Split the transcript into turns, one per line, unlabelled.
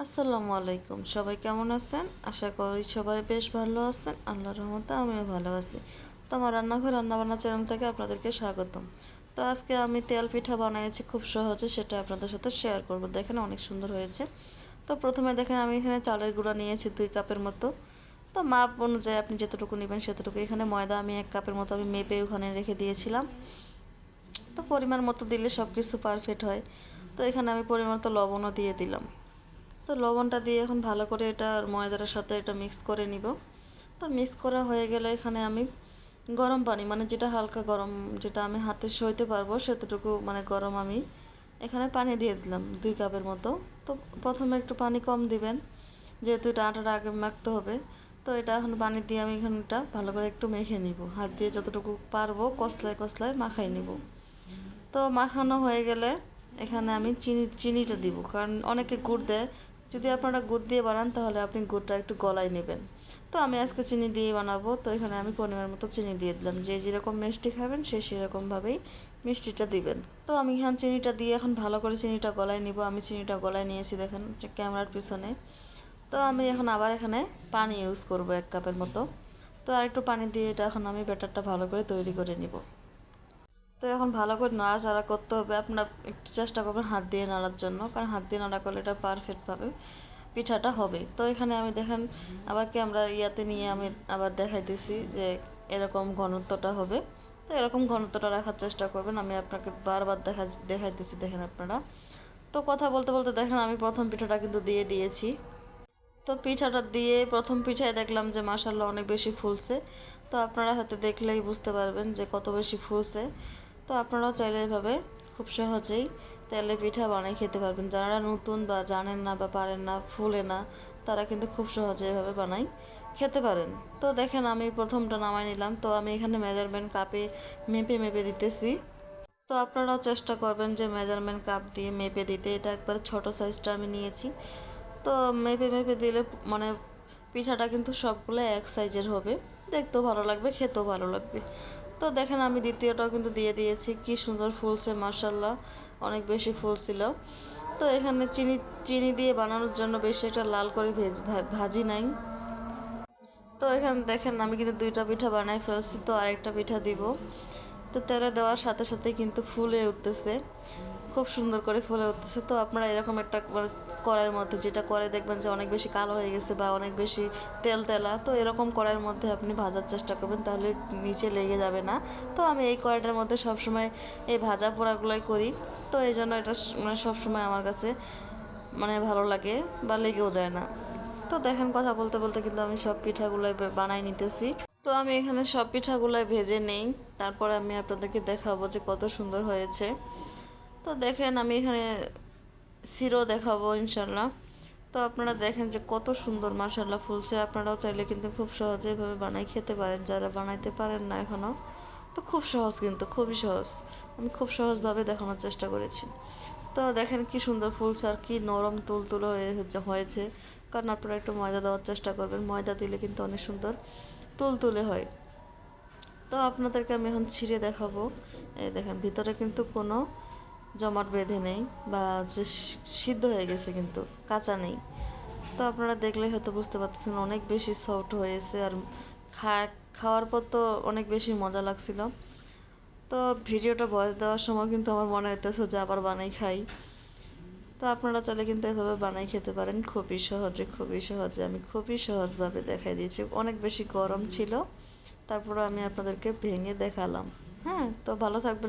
আসসালামু আলাইকুম, সবাই কেমন আছেন? আশা করি সবাই বেশ ভালো আছেন। আল্লাহর রহমতে আমিও ভালো আছি। তো আমার রান্নাঘর রান্নাবান্না চ্যানেল থেকে আপনাদেরকে স্বাগতম। তো আজকে আমি তেল পিঠা বানিয়েছি খুব সহজে, সেটা আপনাদের সাথে শেয়ার করব। দেখেন অনেক সুন্দর হয়েছে। তো প্রথমে দেখেন আমি এখানে চালের গুঁড়া নিয়েছি 2 কাপের মতো। তো মাপ অনুযায়ী আপনি যতটুকু নেবেন সেতটুকু। এখানে ময়দা আমি 1 কাপের মতো আমি মেপে ওখানে রেখে দিয়েছিলাম। তো পরিমাণ মতো দিলে সব কিছু পারফেক্ট হয়। তো এখানে আমি পরিমাণ মতো লবণও দিয়ে দিলাম। তো লবণটা দিয়ে এখন ভালো করে এটা ময়দাটার সাথে এটা মিক্স করে নিব। তো মিক্স করা হয়ে গেলে এখানে আমি গরম পানি, মানে যেটা হালকা গরম, যেটা আমি হাতে সইতে পারবো সেতটুকু মানে গরম, আমি এখানে পানি দিয়ে দিলাম 2 কাপের মতো। তো প্রথমে একটু পানি কম দিবেন, যেহেতু এটা আটাটা আগে মাখতে হবে। তো এটা এখন পানি দিয়ে আমি এখানটা ভালো করে একটু মেখে নিব, হাত দিয়ে যতটুকু পারবো কষলায় কষলায় মাখাই নিব। তো মাখানো হয়ে গেলে এখানে আমি চিনিটা দিব, কারণ অনেকে গুড় দেয়। যদি আপনারা গুড় দিয়ে বানান তাহলে আপনি গুড়টা একটু গলায় নেবেন। তো আমি আজকে চিনি দিয়ে বানাবো, তো এখানে আমি পরিমাণ মতো চিনি দিয়ে দিলাম। যে যেরকম মিষ্টি খাবেন সে সেরকমভাবেই মিষ্টিটা দিবেন। তো আমি এখানে চিনিটা দিয়ে এখন ভালো করে চিনিটা গলায় নিব। আমি চিনিটা গলায় নিয়েছি দেখেন ক্যামেরার পিছনে। তো আমি এখন আবার এখানে পানি ইউজ করব 1 কাপের মতো। তো আর একটু পানি দিয়ে এটা এখন আমি ব্যাটারটা ভালো করে তৈরি করে নিব। তো এখন ভালো করে নাড়াচাড়া করতে হবে। আপনার একটু চেষ্টা করবেন হাত দিয়ে নাড়ার জন্য, কারণ হাত দিয়ে নাড়া করলে এটা পারফেক্টভাবে পিঠাটা হবে। তো এখানে আমি দেখেন আবার কি আমরা ইয়াতে নিয়ে আমি আবার দেখাইতেছি যে এরকম ঘনত্বটা হবে। তো এরকম ঘনত্বটা রাখার চেষ্টা করবেন। আমি আপনাকে বারবার দেখাইতেছি দেখেন আপনারা। তো কথা বলতে বলতে দেখেন আমি প্রথম পিঠাটা কিন্তু দিয়ে দিয়েছি। তো পিঠাটা দিয়ে প্রথম পিঠায় দেখলাম যে মাশাআল্লাহ অনেক বেশি ফুলছে। তো আপনারা হয়তো দেখলেই বুঝতে পারবেন যে কত বেশি ফুলছে। তো আপনারাও চাইলে এভাবে খুব সহজেই তেলে পিঠা বানিয়ে খেতে পারবেন। যারা নতুন বা জানেন না বা পারেন না, ফুলে না, তারা কিন্তু খুব সহজে এভাবে বানাই খেতে পারেন। তো দেখেন আমি প্রথমটা নামাই নিলাম। তো আমি এখানে মেজারমেন্ট কাপে মেপে মেপে দিতেছি। তো আপনারাও চেষ্টা করবেন যে মেজারমেন্ট কাপ দিয়ে মেপে দিতে। এটা একবারে ছোট সাইজটা আমি নিয়েছি। তো মেপে মেপে দিলে মানে পিঠাটা কিন্তু সবগুলো এক সাইজের হবে, দেখতেও ভালো লাগবে, খেতেও ভালো লাগবে। তো দেখেন আমি দ্বিতীয়টাও কিন্তু দিয়ে দিয়েছি। কি সুন্দর ফুলছে মাশাআল্লাহ, অনেক বেশি ফুলছিল। তো এখানে চিনি চিনি দিয়ে বানানোর জন্য বেশি একটা লাল করে ভাজি নাই। তো এখানে দেখেন আমি কিন্তু 2টা পিঠা বানাই ফেলছি। তো আরেকটা পিঠা দিব। তো তেলে দেওয়ার সাথে সাথে কিন্তু ফুলে উঠতেছে, খুব সুন্দর করে ফুলে উঠতেছে। তো আপনারা এরকম একটা মানে কড়াইয়ের মধ্যে, যেটা করে দেখবেন যে অনেক বেশি কালো হয়ে গেছে বা অনেক বেশি তেল তেলা, তো এরকম কড়াইয়ের মধ্যে আপনি ভাজার চেষ্টা করবেন, তাহলে নিচে লেগে যাবে না। তো আমি এই কড়াইটার মধ্যে সবসময় এই ভাজা পোড়াগুলোই করি। তো এই জন্য এটা মানে সবসময় আমার কাছে মানে ভালো লাগে বা লেগেও যায় না। তো দেখেন কথা বলতে বলতে কিন্তু আমি সব পিঠাগুলোই বানাই নিতেছি। তো আমি এখানে সব পিঠাগুলোই ভেজে নেই, তারপরে আমি আপনাদেরকে দেখাবো যে কত সুন্দর হয়েছে। তো দেখেন আমি এখানে সিরো দেখাবো ইনশাল্লাহ। তো আপনারা দেখেন যে কত সুন্দর মাশাআল্লাহ ফুলছে। আপনারাও চাইলে কিন্তু খুব সহজে এভাবে বানাই খেতে পারেন, যারা বানাইতে পারেন না এখনও। তো খুব সহজ, কিন্তু খুবই সহজ। আমি খুব সহজভাবে দেখানোর চেষ্টা করেছি। তো দেখেন কি সুন্দর ফুলছে আর কি নরম তুলতুলো হয়েছে। কারণ আপনারা একটু ময়দা দেওয়ার চেষ্টা করবেন, ময়দা দিলে কিন্তু অনেক সুন্দর তুলতুলে হয়। তো আপনাদেরকে আমি এখন ছিঁড়ে দেখাবো। এই দেখেন ভিতরে কিন্তু কোনো জমাট বেঁধে নেই বা যে সিদ্ধ হয়ে গেছে, কিন্তু কাঁচা নেই। তো আপনারা দেখলে হয়তো বুঝতে পারতেছেন অনেক বেশি সফট হয়েছে। আর খাওয়ার পর তো অনেক বেশি মজা লাগছিল। তো ভিডিওটা ভয়েস দেওয়ার সময় কিন্তু আমার মনে হইতেছে যে আবার বানাই খাই। তো আপনারা চাইলে কিন্তু এভাবে বানাই খেতে পারেন খুবই সহজে, খুবই সহজে। আমি খুবই সহজভাবে দেখাই দিয়েছি। অনেক বেশি গরম ছিল, তারপরে আমি আপনাদেরকে ভেঙে দেখালাম। হ্যাঁ, তো ভালো থাকবেন।